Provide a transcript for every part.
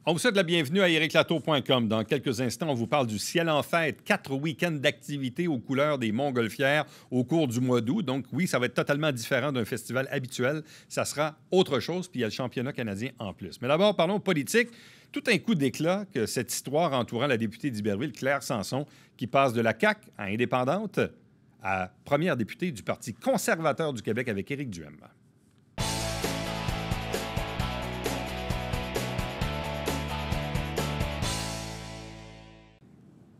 On vous souhaite la bienvenue à ericlatour.com. Dans quelques instants, on vous parle du Ciel en fête. 4 week-ends d'activités aux couleurs des Montgolfières au cours du mois d'août. Donc oui, ça va être totalement différent d'un festival habituel. Ça sera autre chose, puis il y a le championnat canadien en plus. Mais d'abord, parlons politique. Tout un coup d'éclat que cette histoire entourant la députée d'Iberville, Claire Sanson, qui passe de la CAQ à indépendante à première députée du Parti conservateur du Québec avec Éric Duhem.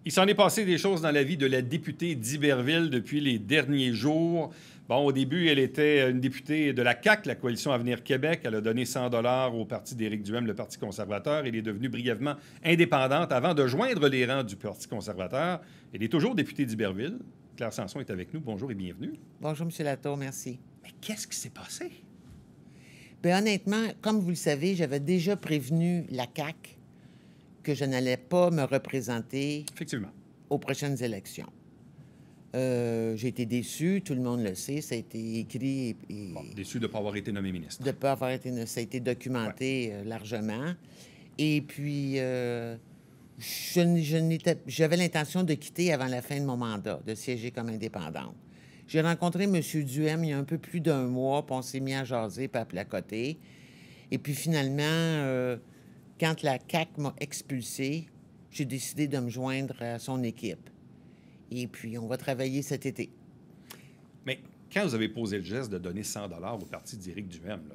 Il s'en est passé des choses dans la vie de la députée d'Iberville depuis les derniers jours. Bon, au début, elle était une députée de la CAQ, la Coalition Avenir Québec. Elle a donné 100 $ au parti d'Éric Duhem, le Parti conservateur. Elle est devenue brièvement indépendante avant de joindre les rangs du Parti conservateur. Elle est toujours députée d'Iberville. Claire Sanson est avec nous. Bonjour et bienvenue. Bonjour, M. Latour, merci. Mais qu'est-ce qui s'est passé? Bien, honnêtement, comme vous le savez, j'avais déjà prévenu la CAQ que je n'allais pas me représenter Effectivement. aux prochaines élections. J'ai été déçu, tout le monde le sait, ça a été écrit et Bon, déçu de ne pas avoir été nommé ministre. de pas avoir été, ça a été documenté largement. Et puis, j'avais l'intention de quitter avant la fin de mon mandat, de siéger comme indépendante. J'ai rencontré M. Duhem il y a un peu plus d'un mois, puis on s'est mis à jaser, puis à placoter. Et puis finalement, quand la CAQ m'a expulsé, j'ai décidé de me joindre à son équipe. Et puis, on va travailler cet été. Mais quand vous avez posé le geste de donner 100 $ au parti d'Éric Duhem, là,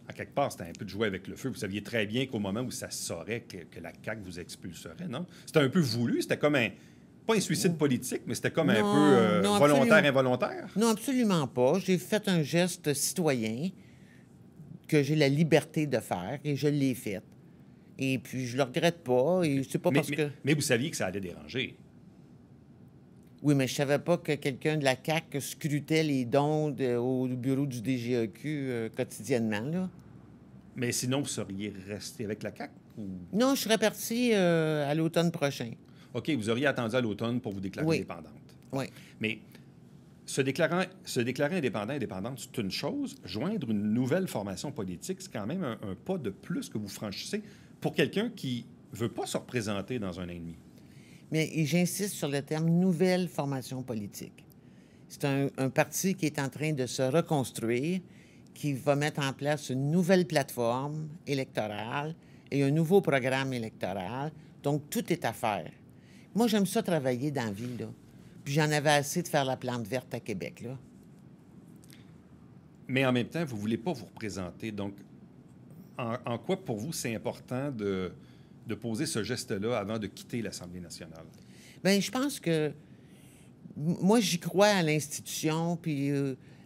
à quelque part, c'était un peu de jouer avec le feu. Vous saviez très bien qu'au moment où ça se saurait que la CAQ vous expulserait, non? C'était un peu voulu. C'était comme un... Pas un suicide politique, mais c'était comme un peu volontaire, involontaire. Non, absolument pas. J'ai fait un geste citoyen que j'ai la liberté de faire et je l'ai fait. Et puis, je le regrette pas. Et c'est pas parce que... Mais vous saviez que ça allait déranger. Oui, mais je savais pas que quelqu'un de la CAQ scrutait les dons au bureau du DGEQ quotidiennement, là. Mais sinon, vous seriez resté avec la CAQ? Ou... Non, je serais partie à l'automne prochain. OK, vous auriez attendu à l'automne pour vous déclarer indépendante. Oui. Mais se déclarer indépendante, c'est une chose. Joindre une nouvelle formation politique, c'est quand même un pas de plus que vous franchissez pour quelqu'un qui ne veut pas se représenter dans un an et demi. Mais j'insiste sur le terme « nouvelle formation politique ». C'est un parti qui est en train de se reconstruire, qui va mettre en place une nouvelle plateforme électorale et un nouveau programme électoral. Donc, tout est à faire. Moi, j'aime ça travailler dans la vie, là. Puis j'en avais assez de faire la plante verte à Québec, là. Mais en même temps, vous ne voulez pas vous représenter. Donc, en quoi, pour vous, c'est important de poser ce geste-là avant de quitter l'Assemblée nationale? Bien, je pense que... Moi, j'y crois à l'institution, puis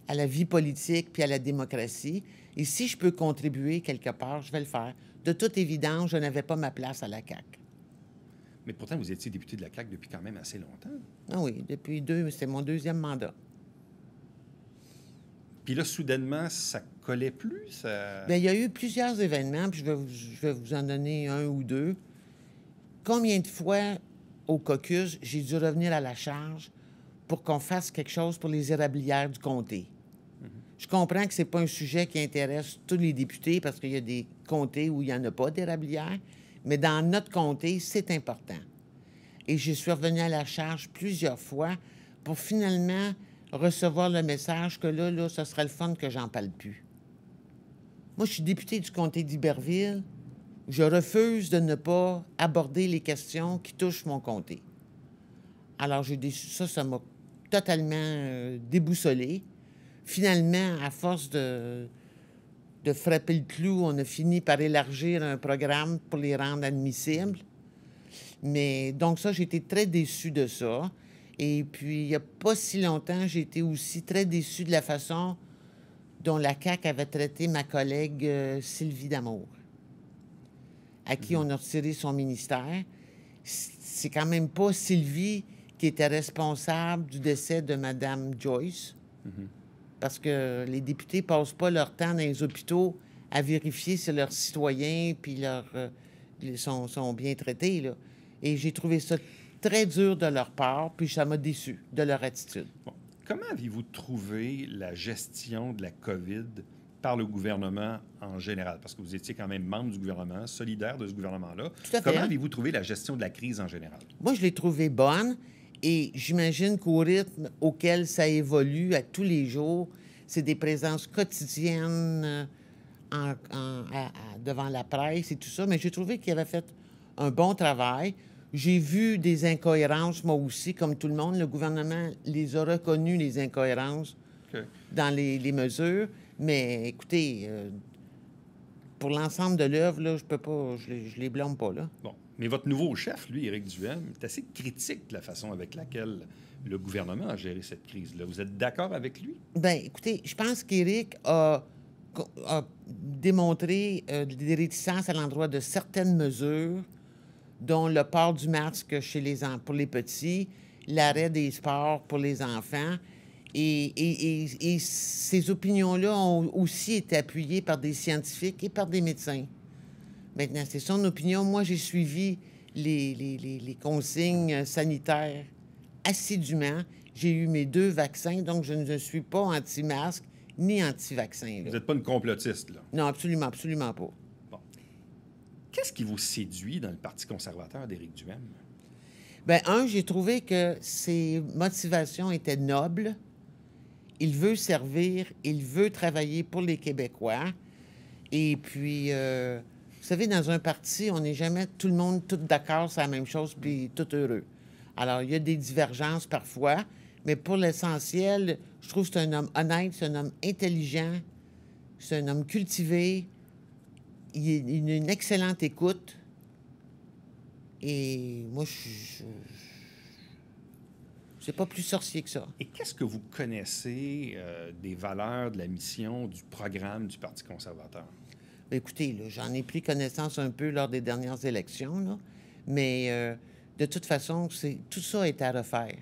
à la vie politique, puis à la démocratie. Et si je peux contribuer quelque part, je vais le faire. De toute évidence, je n'avais pas ma place à la CAQ. Mais pourtant, vous étiez député de la CAQ depuis quand même assez longtemps. Ah oui, c'était mon deuxième mandat. Puis là, soudainement, ça collait plus? Ça... Bien, il y a eu plusieurs événements, puis je vais vous en donner un ou deux. Combien de fois, au caucus, j'ai dû revenir à la charge pour qu'on fasse quelque chose pour les érablières du comté? Je comprends que c'est pas un sujet qui intéresse tous les députés parce qu'il y a des comtés où il n'y en a pas d'érablières, mais dans notre comté, c'est important. Et je suis revenu à la charge plusieurs fois pour finalement recevoir le message que là, ce serait le fun que j'en parle plus. Moi, je suis député du comté d'Iberville. Je refuse de ne pas aborder les questions qui touchent mon comté. Alors, ça m'a totalement déboussolé. Finalement, à force de frapper le clou, on a fini par élargir un programme pour les rendre admissibles. Mais donc ça, j'ai été très déçu de ça. Et puis, il n'y a pas si longtemps, j'ai été aussi très déçu de la façon dont la CAQ avait traité ma collègue Sylvie Damour, à qui on a retiré son ministère. C'est quand même pas Sylvie qui était responsable du décès de Mme Joyce, parce que les députés passent pas leur temps dans les hôpitaux à vérifier si leurs citoyens puis sont bien traités, là. Et j'ai trouvé ça très dur de leur part, puis ça m'a déçu de leur attitude. Bon. Comment avez-vous trouvé la gestion de la COVID par le gouvernement en général? Parce que vous étiez quand même membre du gouvernement, solidaire de ce gouvernement-là. Tout à fait. Comment avez-vous trouvé la gestion de la crise en général? Moi, je l'ai trouvée bonne et j'imagine qu'au rythme auquel ça évolue à tous les jours, c'est des présences quotidiennes devant la presse et tout ça, mais j'ai trouvé qu'il avait fait un bon travail. J'ai vu des incohérences, moi aussi, comme tout le monde. Le gouvernement les a reconnues, les incohérences, OK. dans les mesures. Mais écoutez, pour l'ensemble de l'œuvre, là, je peux pas, je les blâme pas, là. Bon. Mais votre nouveau chef, lui, Éric Duhem, est assez critique de la façon avec laquelle le gouvernement a géré cette crise-là. Vous êtes d'accord avec lui? Bien, écoutez, je pense qu'Éric a démontré des réticences à l'endroit de certaines mesures, dont le port du masque pour les petits, l'arrêt des sports pour les enfants. Et ces opinions-là ont aussi été appuyées par des scientifiques et par des médecins. Maintenant, c'est son opinion. Moi, j'ai suivi les consignes sanitaires assidûment. J'ai eu mes 2 vaccins, donc je ne suis pas anti-masque ni anti-vaccin. Vous n'êtes pas une complotiste, là. Non, absolument, absolument pas. Bon. Qu'est-ce qui vous séduit dans le Parti conservateur d'Éric Duhem? Bien, j'ai trouvé que ses motivations étaient nobles. Il veut servir, il veut travailler pour les Québécois. Et puis, vous savez, dans un parti, on n'est jamais tout le monde tout d'accord sur la même chose puis tout heureux. Alors, il y a des divergences parfois, mais pour l'essentiel, je trouve que c'est un homme honnête, c'est un homme intelligent, c'est un homme cultivé, il a une excellente écoute. Et moi, c'est pas plus sorcier que ça. Et qu'est-ce que vous connaissez des valeurs, de la mission, du programme du Parti conservateur? Bien, écoutez, là, j'en ai pris connaissance un peu lors des dernières élections, là, mais de toute façon, tout ça est à refaire.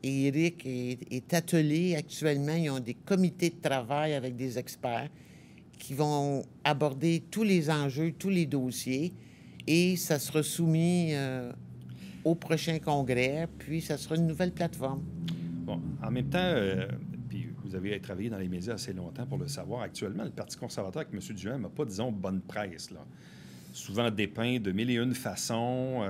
Et Éric est attelé actuellement. Ils ont des comités de travail avec des experts qui vont aborder tous les enjeux, tous les dossiers, et ça sera soumis au prochain congrès, puis ça sera une nouvelle plateforme. Bon, en même temps, puis vous avez travaillé dans les médias assez longtemps pour le savoir. Actuellement, le Parti conservateur avec M. Duhem n'a pas, disons, bonne presse, là. Souvent dépeint de mille et une façons.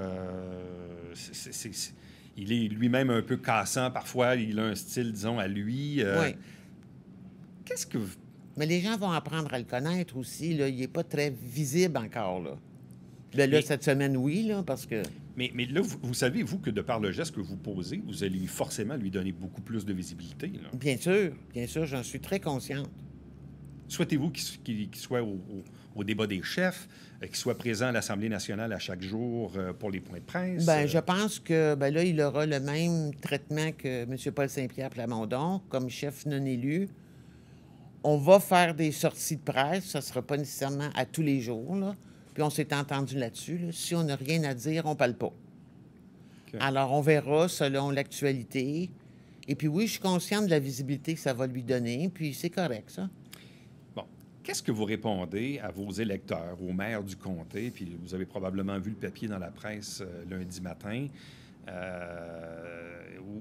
Il est lui-même un peu cassant parfois. Il a un style, disons, à lui. Oui. Qu'est-ce que vous... Mais les gens vont apprendre à le connaître aussi. Là. Il n'est pas très visible encore. Là. Là, cette semaine, oui, là, parce que... Mais là, vous savez, vous, que de par le geste que vous posez, vous allez forcément lui donner beaucoup plus de visibilité, là. Bien sûr, j'en suis très consciente. Souhaitez-vous qu'il soit au débat des chefs, qu'il soit présent à l'Assemblée nationale à chaque jour pour les points de presse? Bien, je pense que là, il aura le même traitement que M. Paul Saint-Pierre Plamondon, comme chef non élu. On va faire des sorties de presse. Ça ne sera pas nécessairement à tous les jours, là. Puis on s'est entendu là-dessus. Là. Si on n'a rien à dire, on ne parle pas. Okay. Alors, on verra selon l'actualité. Et puis oui, je suis consciente de la visibilité que ça va lui donner. Puis c'est correct, ça. Bon. Qu'est-ce que vous répondez à vos électeurs, aux maires du comté? Puis vous avez probablement vu le papier dans la presse lundi matin.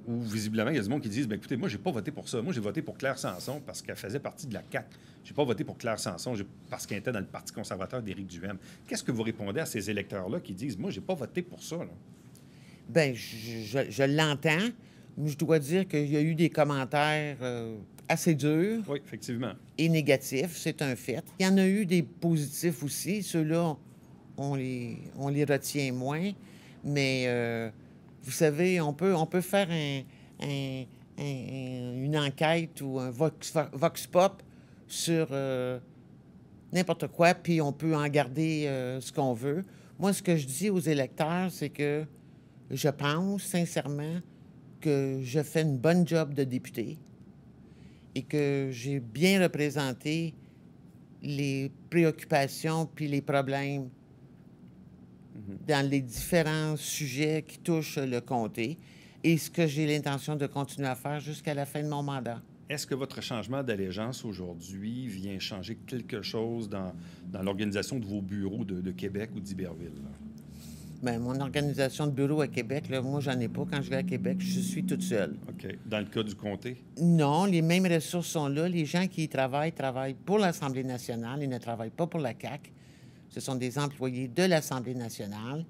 Où visiblement, il y a du monde qui disent, écoutez, moi, j'ai pas voté pour ça. Moi, j'ai voté pour Claire Sanson parce qu'elle faisait partie de la CAQ. J'ai pas voté pour Claire Sanson parce qu'elle était dans le Parti conservateur d'Éric Duhem. Qu'est-ce que vous répondez à ces électeurs-là qui disent, moi, j'ai pas voté pour ça, là? Bien, je l'entends, mais je dois dire qu'il y a eu des commentaires assez durs. Oui, effectivement. Et négatifs, c'est un fait. Il y en a eu des positifs aussi. Ceux-là, on les retient moins. Mais... vous savez, on peut faire une enquête ou un vox pop sur n'importe quoi, puis on peut en garder ce qu'on veut. Moi, ce que je dis aux électeurs, c'est que je pense sincèrement que je fais une bonne job de député et que j'ai bien représenté les préoccupations puis les problèmes dans les différents sujets qui touchent le comté et ce que j'ai l'intention de continuer à faire jusqu'à la fin de mon mandat. Est-ce que votre changement d'allégeance aujourd'hui vient changer quelque chose dans l'organisation de vos bureaux de Québec ou d'Iberville? Bien, mon organisation de bureau à Québec, là, moi, j'en ai pas. Quand je vais à Québec, je suis toute seule. OK. Dans le cas du comté? Non, les mêmes ressources sont là. Les gens qui y travaillent pour l'Assemblée nationale. Ils ne travaillent pas pour la CAQ. Ce sont des employés de l'Assemblée nationale.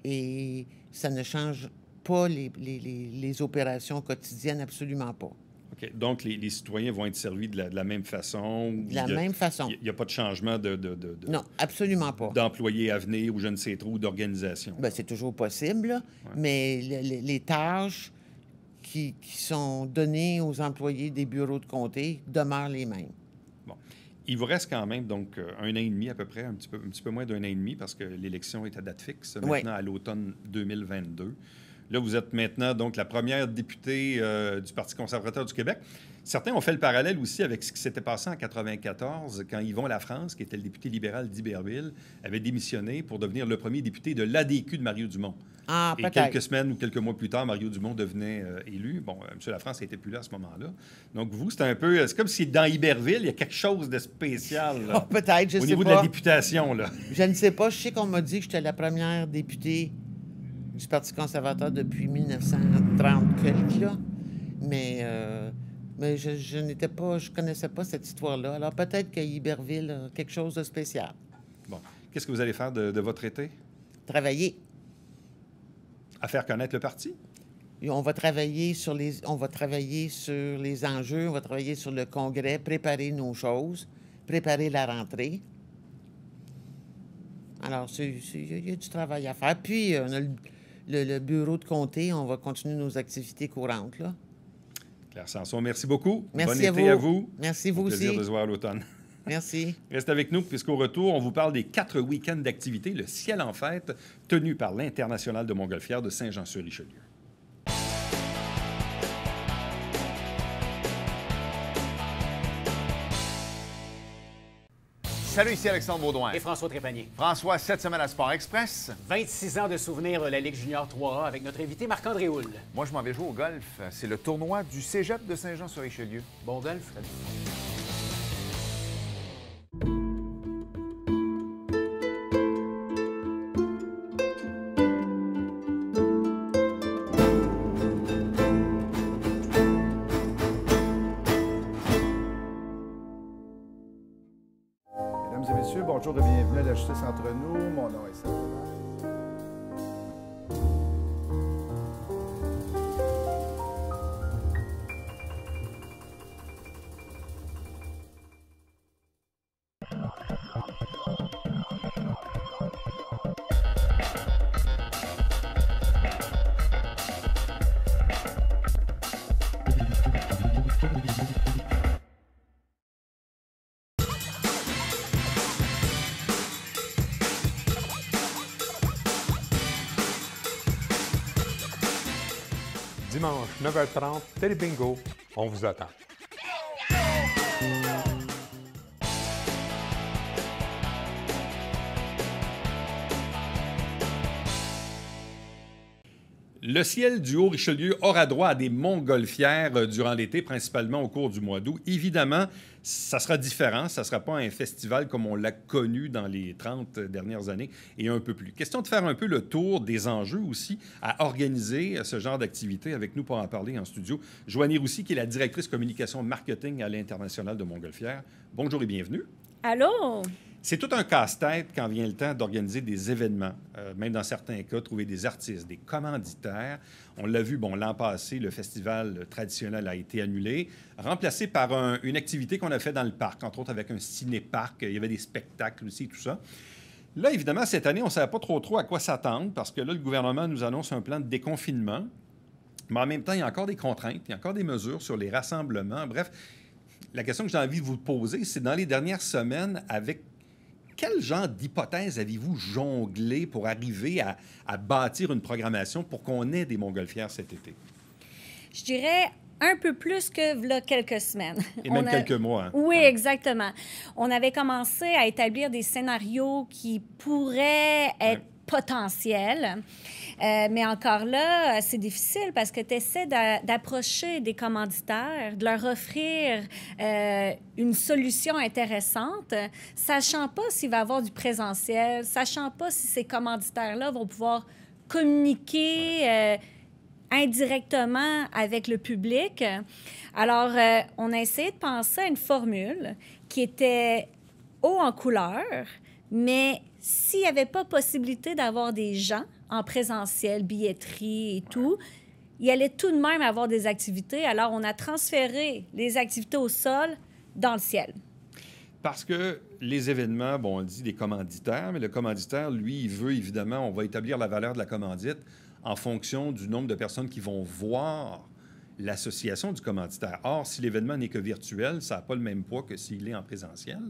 Et ça ne change pas les opérations quotidiennes, absolument pas. OK. Donc, les citoyens vont être servis de la même façon? De la même façon. Il n'y a pas de changement Non, absolument pas. d'employés à venir ou je ne sais trop, ou d'organisation? Bien, c'est toujours possible, là, mais les tâches qui sont données aux employés des bureaux de comté demeurent les mêmes. Bon. Il vous reste quand même, donc, 1 an et demi à peu près, un petit peu moins d'1 an et demi, parce que l'élection est à date fixe, maintenant à l'automne 2022. Là, vous êtes maintenant, donc, la première députée du Parti conservateur du Québec. Certains ont fait le parallèle aussi avec ce qui s'était passé en 1994, quand Yvon Lafrance, qui était le député libéral d'Iberville, avait démissionné pour devenir le premier député de l'ADQ de Mario Dumont. Ah, et peut-être. quelques semaines ou quelques mois plus tard, Mario Dumont devenait élu. Bon, M. Lafrance n'était plus là à ce moment-là. Donc, vous, c'est un peu... C'est comme si dans Iberville, il y a quelque chose de spécial, là, Oh, peut-être, je sais pas. au niveau de la députation, là. Je ne sais pas. Je sais qu'on m'a dit que j'étais la première députée du Parti conservateur depuis 1930 quelques, là. Mais je n'étais pas... Je connaissais pas cette histoire-là. Alors, peut-être qu'à Iberville, quelque chose de spécial. Bon. Qu'est-ce que vous allez faire de votre été? Travailler. À faire connaître le parti? Et on va travailler sur les enjeux, on va travailler sur le congrès, préparer nos choses, préparer la rentrée. Alors, il y a du travail à faire. Puis, on a le bureau de comté, on va continuer nos activités courantes, là. Claire Sanson, merci beaucoup. Merci bon été à vous. Merci, vous aussi. Plaisir de se voir à l'automne. Merci. Restez avec nous, puisqu'au retour, on vous parle des 4 week-ends d'activité, le ciel en fête, tenu par l'International de Montgolfière de Saint-Jean-sur-Richelieu. Salut, ici Alexandre Baudouin. Et François Trépanier. François, cette semaine à Sport Express. 26 ans de souvenirs de la Ligue junior 3A avec notre invité Marc-André Houle. Moi, je m'en vais jouer au golf. C'est le tournoi du Cégep de Saint-Jean-sur-Richelieu. Bon golf. Mesdames et messieurs, bonjour et bienvenue à la Justice entre nous. Mon nom est Serge. Dimanche, 9h30, Télé Bingo. On vous attend. Le ciel du Haut-Richelieu aura droit à des montgolfières durant l'été, principalement au cours du mois d'août. Évidemment, ça sera différent. Ça ne sera pas un festival comme on l'a connu dans les 30 dernières années et un peu plus. Question de faire un peu le tour des enjeux aussi à organiser ce genre d'activité. Avec nous pour en parler en studio, Joanie Roussy, qui est la directrice communication marketing à l'International de Montgolfière. Bonjour et bienvenue. Allô? C'est tout un casse-tête quand vient le temps d'organiser des événements, même dans certains cas, trouver des artistes, des commanditaires. On l'a vu, bon, l'an passé, le festival traditionnel a été annulé, remplacé par une activité qu'on a fait dans le parc, entre autres avec un ciné-parc. Il y avait des spectacles aussi, tout ça. Là, évidemment, cette année, on ne savait pas trop à quoi s'attendre parce que là, le gouvernement nous annonce un plan de déconfinement. Mais en même temps, il y a encore des contraintes, il y a encore des mesures sur les rassemblements. Bref, la question que j'ai envie de vous poser, c'est dans les dernières semaines, avec quel genre d'hypothèse avez-vous jonglé pour arriver à bâtir une programmation pour qu'on ait des montgolfières cet été? Je dirais un peu plus que là, quelques semaines. Et même quelques mois. Hein? Oui, Ouais. exactement. On avait commencé à établir des scénarios qui pourraient être potentiel. Mais encore là, c'est difficile parce que tu essaies d'approcher des commanditaires, de leur offrir une solution intéressante, sachant pas s'il va y avoir du présentiel, sachant pas si ces commanditaires-là vont pouvoir communiquer indirectement avec le public. Alors, on a essayé de penser à une formule qui était haut en couleur, mais s'il n'y avait pas possibilité d'avoir des gens en présentiel, billetterie et tout, il allait tout de même avoir des activités. Alors, on a transféré les activités au sol dans le ciel. Parce que les événements, bon, on dit des commanditaires, mais le commanditaire, lui, il veut évidemment, on va établir la valeur de la commandite en fonction du nombre de personnes qui vont voir l'association du commanditaire. Or, si l'événement n'est que virtuel, ça n'a pas le même poids que s'il est en présentiel.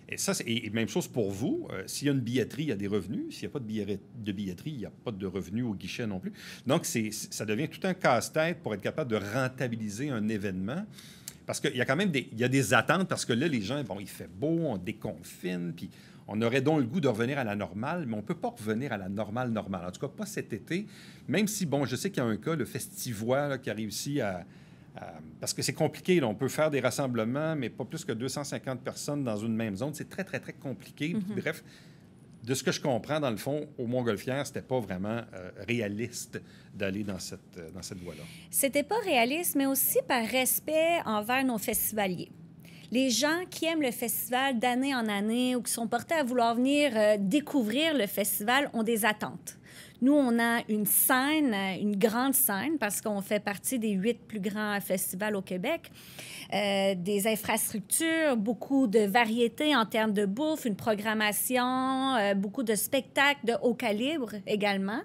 Et ça, et même chose pour vous. S'il y a une billetterie, il y a des revenus. S'il n'y a pas de billetterie, il n'y a pas de revenus au guichet non plus. Donc, ça devient tout un casse-tête pour être capable de rentabiliser un événement. Parce qu'il y a quand même des attentes, parce que là, les gens, bon, il fait beau, on déconfine, puis on aurait donc le goût de revenir à la normale, mais on ne peut pas revenir à la normale. En tout cas, pas cet été. Même si, bon, je sais qu'il y a un cas, le Festivois, là, qui a réussi parce que c'est compliqué, là. On peut faire des rassemblements, mais pas plus que 250 personnes dans une même zone. C'est très, très, très compliqué. Bref, de ce que je comprends, dans le fond, au Montgolfière, c'était pas vraiment réaliste d'aller dans cette voie-là. C'était pas réaliste, mais aussi par respect envers nos festivaliers. Les gens qui aiment le festival d'année en année ou qui sont portés à vouloir venir découvrir le festival ont des attentes. Nous, on a une scène, une grande scène, parce qu'on fait partie des 8 plus grands festivals au Québec, des infrastructures, beaucoup de variétés en termes de bouffe, une programmation, beaucoup de spectacles de haut calibre également.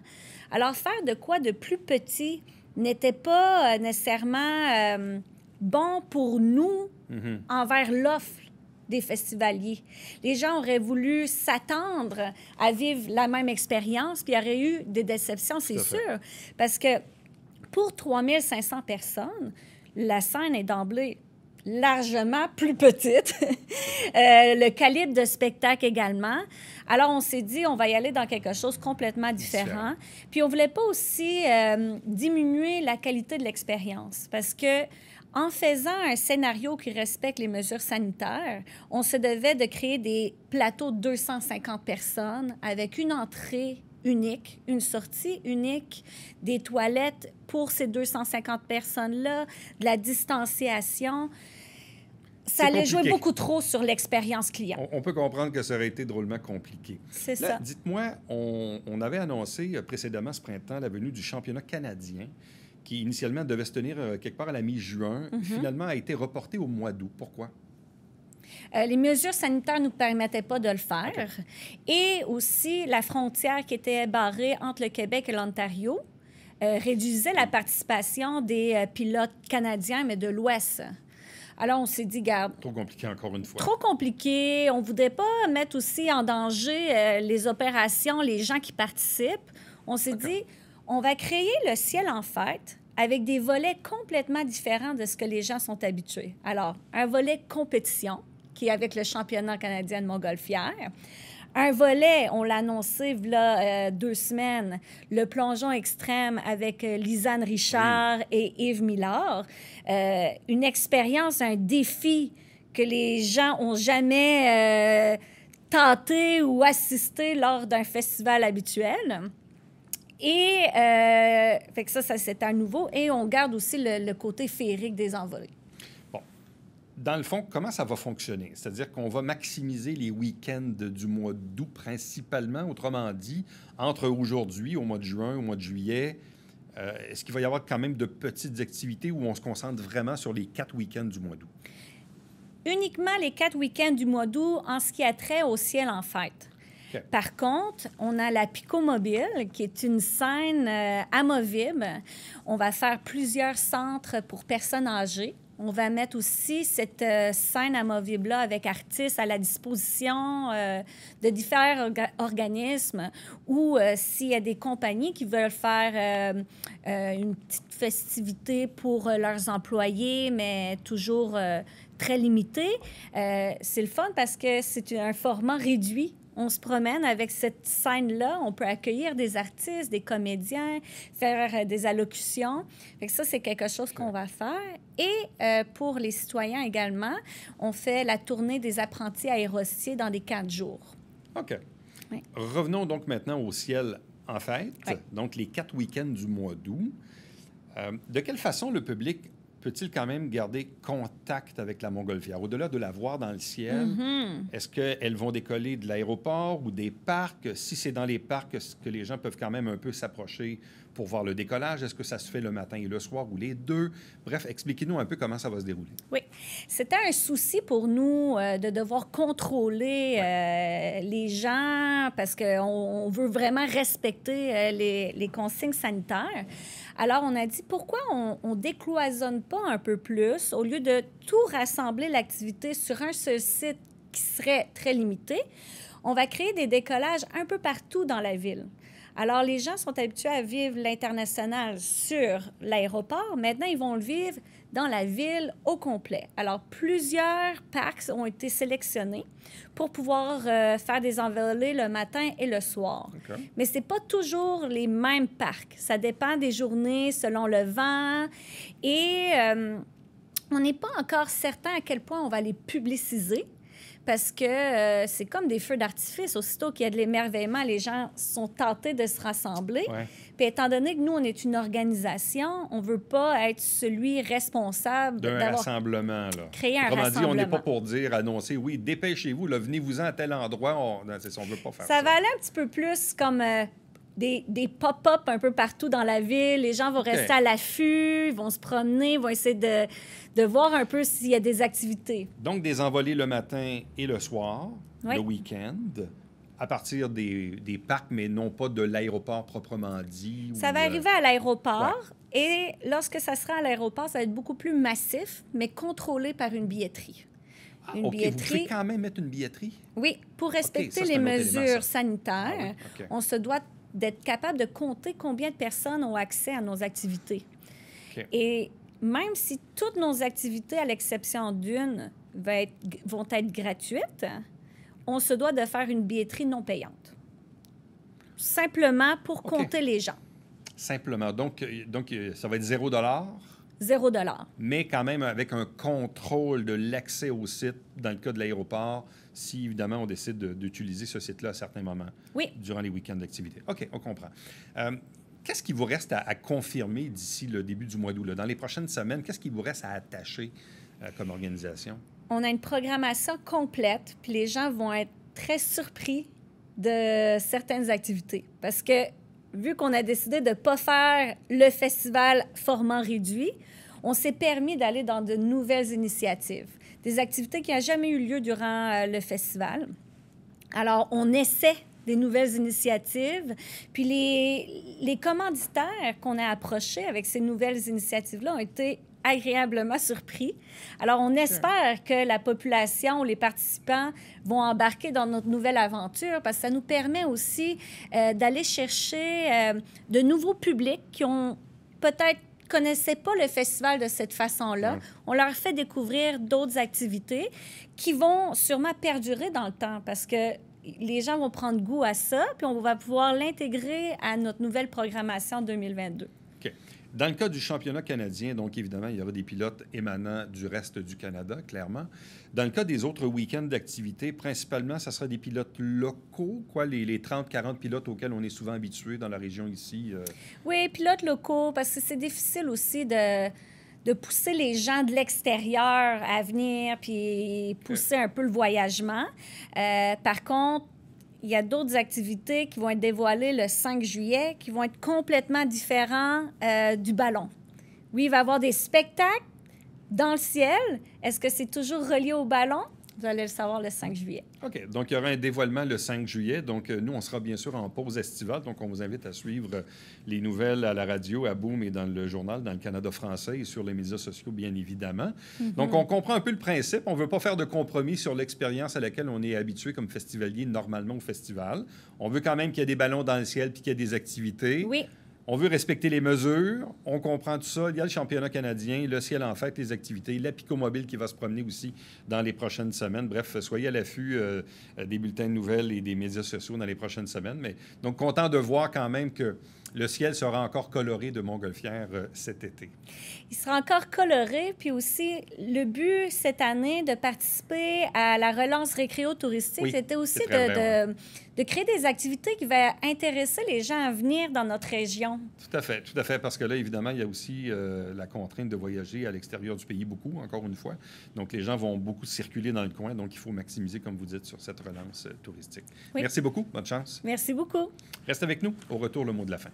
Alors, faire de quoi de plus petit n'était pas nécessairement bon pour nous envers l'offre des festivaliers. Les gens auraient voulu s'attendre à vivre la même expérience, puis il y aurait eu des déceptions, c'est sûr. Parce que pour 3500 personnes, la scène est d'emblée largement plus petite. Le calibre de spectacle également. Alors, on s'est dit, on va y aller dans quelque chose complètement différent. Puis, on voulait pas aussi diminuer la qualité de l'expérience, parce que en faisant un scénario qui respecte les mesures sanitaires, on se devait de créer des plateaux de 250 personnes avec une entrée unique, une sortie unique, des toilettes pour ces 250 personnes-là, de la distanciation. Ça allait jouer beaucoup trop sur l'expérience client. On peut comprendre que ça aurait été drôlement compliqué. C'est ça. Dites-moi, on avait annoncé précédemment ce printemps la venue du championnat canadien qui initialement devait se tenir quelque part à la mi-juin, finalement a été reporté au mois d'août. Pourquoi? Les mesures sanitaires ne nous permettaient pas de le faire. Okay. Et aussi, la frontière qui était barrée entre le Québec et l'Ontario réduisait la participation des pilotes canadiens, mais de l'Ouest. Alors, on s'est dit, garde... Trop compliqué, encore une fois. Trop compliqué. On ne voudrait pas mettre aussi en danger les opérations, les gens qui participent. On s'est dit... On va créer le ciel en fête avec des volets complètement différents de ce que les gens sont habitués. Alors, un volet compétition, qui est avec le championnat canadien de Montgolfière. Un volet, on l'a annoncé il y a 2 semaines, le plongeon extrême avec Lisanne Richard et Yves Millard. Une expérience, un défi que les gens n'ont jamais tenté ou assisté lors d'un festival habituel. Et fait que ça c'est à nouveau. Et on garde aussi le côté féerique des envolées. Bon. Dans le fond, comment ça va fonctionner? C'est-à-dire qu'on va maximiser les week-ends du mois d'août principalement. Autrement dit, entre aujourd'hui, au mois de juin, au mois de juillet, est-ce qu'il va y avoir quand même de petites activités où on se concentre vraiment sur les 4 week-ends du mois d'août? Uniquement les 4 week-ends du mois d'août en ce qui a trait au ciel en fête. Okay. Par contre, on a la Pico Mobile, qui est une scène amovible. On va faire plusieurs centres pour personnes âgées. On va mettre aussi cette scène amovible-là avec artistes à la disposition de différents organismes ou s'il y a des compagnies qui veulent faire une petite festivité pour leurs employés, mais toujours très limité. C'est le fun parce que c'est un format réduit. On se promène avec cette scène-là. On peut accueillir des artistes, des comédiens, faire des allocutions. Fait que ça, c'est quelque chose qu'on va faire. Et pour les citoyens également, on fait la tournée des apprentis aérostiers dans des 4 jours. OK. Oui. Revenons donc maintenant au ciel en fête, Oui. donc les 4 week-ends du mois d'août. De quelle façon le public peut-il quand même garder contact avec la montgolfière? Au-delà de la voir dans le ciel, est-ce qu'elles vont décoller de l'aéroport ou des parcs? Si c'est dans les parcs, est-ce que les gens peuvent quand même un peu s'approcher pour voir le décollage? Est-ce que ça se fait le matin et le soir ou les deux? Bref, expliquez-nous un peu comment ça va se dérouler. Oui. C'était un souci pour nous de devoir contrôler les gens parce qu'on veut vraiment respecter les consignes sanitaires. Alors, on a dit, pourquoi on ne décloisonne pas un peu plus au lieu de tout rassembler l'activité sur un seul site qui serait très limité? On va créer des décollages un peu partout dans la ville. Alors, les gens sont habitués à vivre l'international sur l'aéroport. Maintenant, ils vont le vivre dans la ville au complet. Alors, plusieurs parcs ont été sélectionnés pour pouvoir faire des envolées le matin et le soir. Okay. Mais ce n'est pas toujours les mêmes parcs. Ça dépend des journées, selon le vent. Et on n'est pas encore certain à quel point on va les publiciser. Parce que c'est comme des feux d'artifice. Aussitôt qu'il y a de l'émerveillement, les gens sont tentés de se rassembler. Ouais. Puis étant donné que nous, on est une organisation, on ne veut pas être celui responsable D'un d'avoir rassemblement, là. créé un Autrement dit, rassemblement. on n'est pas pour dire, annoncer, oui, dépêchez-vous, là, venez-vous-en à tel endroit. Non, c'est ça, on ne veut pas faire ça. Ça va aller un petit peu plus comme des pop-up un peu partout dans la ville. Les gens vont rester à l'affût, ils vont se promener, ils vont essayer de voir un peu s'il y a des activités. Donc, des envolées le matin et le soir, Oui. le week-end, à partir des parcs, mais non pas de l'aéroport proprement dit. Ça va arriver à l'aéroport et lorsque ça sera à l'aéroport, ça va être beaucoup plus massif, mais contrôlé par une billetterie. Une OK, vous billetterie. pouvez quand même mettre une billetterie? Oui, pour respecter ça, c'est les un autre élément, mesures ça. sanitaires, Ah oui, OK. on se doit d'être capable de compter combien de personnes ont accès à nos activités. OK. Et même si toutes nos activités, à l'exception d'une, vont être gratuites, on se doit de faire une billetterie non payante. Simplement pour OK. compter les gens. Simplement. Donc, ça va être 0 $0. mais quand même avec un contrôle de l'accès au site dans le cas de l'aéroport, si évidemment on décide d'utiliser ce site-là à certains moments Oui. durant les week-ends d'activité. OK, on comprend. Qu'est-ce qui vous reste à confirmer d'ici le début du mois d'août? Dans les prochaines semaines, qu'est-ce qui vous reste à attacher comme organisation? On a une programmation complète, puis les gens vont être très surpris de certaines activités. Parce que, vu qu'on a décidé de ne pas faire le festival format réduit, on s'est permis d'aller dans de nouvelles initiatives. Des activités qui n'ont jamais eu lieu durant le festival. Alors, on essaie des nouvelles initiatives. Puis les commanditaires qu'on a approchés avec ces nouvelles initiatives-là ont été agréablement surpris. Alors, on espère que la population, les participants vont embarquer dans notre nouvelle aventure parce que ça nous permet aussi d'aller chercher de nouveaux publics qui ont peut-être connaissaient pas le festival de cette façon-là. Ouais. On leur fait découvrir d'autres activités qui vont sûrement perdurer dans le temps parce que les gens vont prendre goût à ça, puis on va pouvoir l'intégrer à notre nouvelle programmation 2022. OK. Dans le cas du championnat canadien, donc évidemment, il y aura des pilotes émanant du reste du Canada, clairement. Dans le cas des autres week-ends d'activité, principalement, ça sera des pilotes locaux, quoi, les 30-40 pilotes auxquels on est souvent habitué dans la région ici. Oui, pilotes locaux, parce que c'est difficile aussi de pousser les gens de l'extérieur à venir puis pousser un peu le voyagement. Par contre, il y a d'autres activités qui vont être dévoilées le 5 juillet qui vont être complètement différents du ballon. Oui, il va y avoir des spectacles dans le ciel. Est-ce que c'est toujours relié au ballon? Vous allez le savoir le 5 juillet. OK. Donc, il y aura un dévoilement le 5 juillet. Donc, nous, on sera bien sûr en pause estivale. Donc, on vous invite à suivre les nouvelles à la radio, à Boom et dans le journal, dans le Canada français et sur les médias sociaux, bien évidemment. Donc, on comprend un peu le principe. On ne veut pas faire de compromis sur l'expérience à laquelle on est habitué comme festivalier normalement au festival. On veut quand même qu'il y ait des ballons dans le ciel puis qu'il y ait des activités. Oui. On veut respecter les mesures, on comprend tout ça. Il y a le championnat canadien, le ciel en fête, les activités, la Picomobile qui va se promener aussi dans les prochaines semaines. Bref, soyez à l'affût des bulletins de nouvelles et des médias sociaux dans les prochaines semaines. Mais, donc, content de voir quand même que le ciel sera encore coloré de Montgolfière cet été. Il sera encore coloré, puis aussi le but cette année de participer à la relance récréo-touristique, Oui, c'était aussi c'est très vrai, de créer des activités qui vont intéresser les gens à venir dans notre région. Tout à fait, parce que là, évidemment, il y a aussi la contrainte de voyager à l'extérieur du pays beaucoup, encore une fois. Donc, les gens vont beaucoup circuler dans le coin, donc il faut maximiser, comme vous dites, sur cette relance touristique. Oui. Merci beaucoup, bonne chance. Merci beaucoup. Reste avec nous, au retour, le mot de la fin.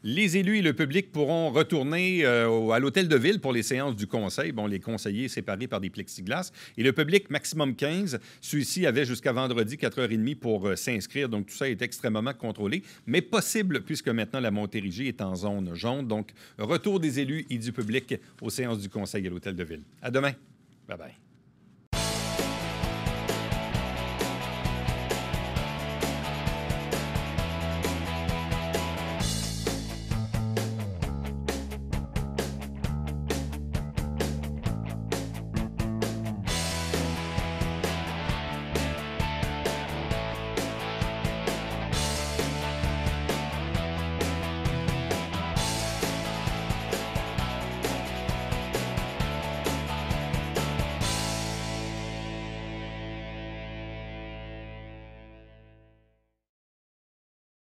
Les élus et le public pourront retourner à l'hôtel de ville pour les séances du conseil. Bon, les conseillers séparés par des plexiglas. Et le public, maximum 15. Celui-ci avait jusqu'à vendredi 4h30 pour s'inscrire. Donc, tout ça est extrêmement contrôlé, mais possible puisque maintenant la Montérégie est en zone jaune. Donc, retour des élus et du public aux séances du conseil à l'hôtel de ville. À demain. Bye-bye.